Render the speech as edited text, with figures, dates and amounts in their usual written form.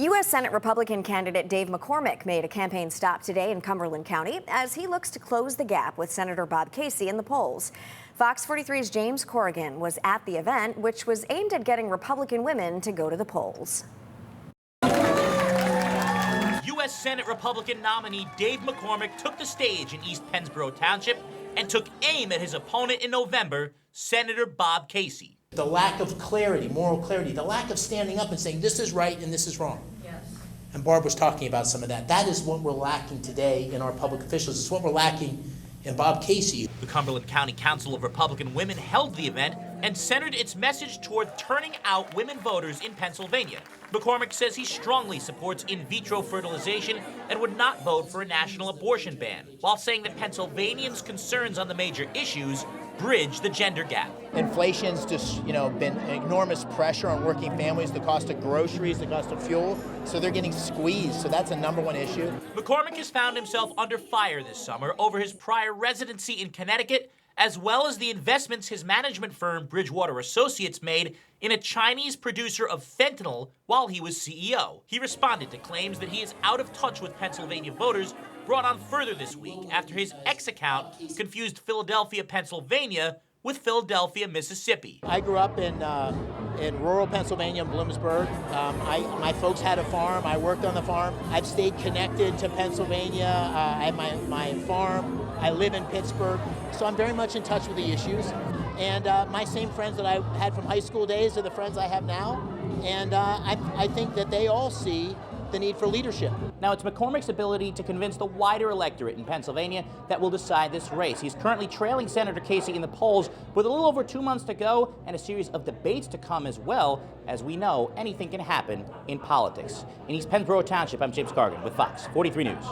U.S. Senate Republican candidate Dave McCormick made a campaign stop today in Cumberland County as he looks to close the gap with Senator Bob Casey in the polls. Fox 43's James Corrigan was at the event, which was aimed at getting Republican women to go to the polls. U.S. Senate Republican nominee Dave McCormick took the stage in East Pennsboro Township and took aim at his opponent in November, Senator Bob Casey. The lack of clarity, moral clarity, the lack of standing up and saying this is right and this is wrong. Yes. And Barb was talking about some of that. That is what we're lacking today in our public officials. It's what we're lacking in Bob Casey. The Cumberland County Council of Republican Women held the event and centered its message toward turning out women voters in Pennsylvania. McCormick says he strongly supports in vitro fertilization and would not vote for a national abortion ban, while saying that Pennsylvanians' concerns on the major issues bridge the gender gap. Inflation's just, been enormous pressure on working families, the cost of groceries, the cost of fuel, so they're getting squeezed, so that's a #1 issue. McCormick has found himself under fire this summer over his prior residency in Connecticut, as well as the investments his management firm Bridgewater Associates made in a Chinese producer of fentanyl while he was CEO. He responded to claims that he is out of touch with Pennsylvania voters, brought on further this week after his X account confused Philadelphia, Pennsylvania with Philadelphia, Mississippi. I grew up in rural Pennsylvania, in Bloomsburg. My folks had a farm. I worked on the farm. I've stayed connected to Pennsylvania. I have my farm. I live in Pittsburgh, so I'm very much in touch with the issues. And my same friends that I had from high school days are the friends I have now. And I think that they all see the need for leadership. Now, it's McCormick's ability to convince the wider electorate in Pennsylvania that will decide this race. He's currently trailing Senator Casey in the polls with a little over 2 months to go and a series of debates to come as well. As we know, anything can happen in politics. In East Pennsboro Township, I'm James Corrigan with Fox 43 News.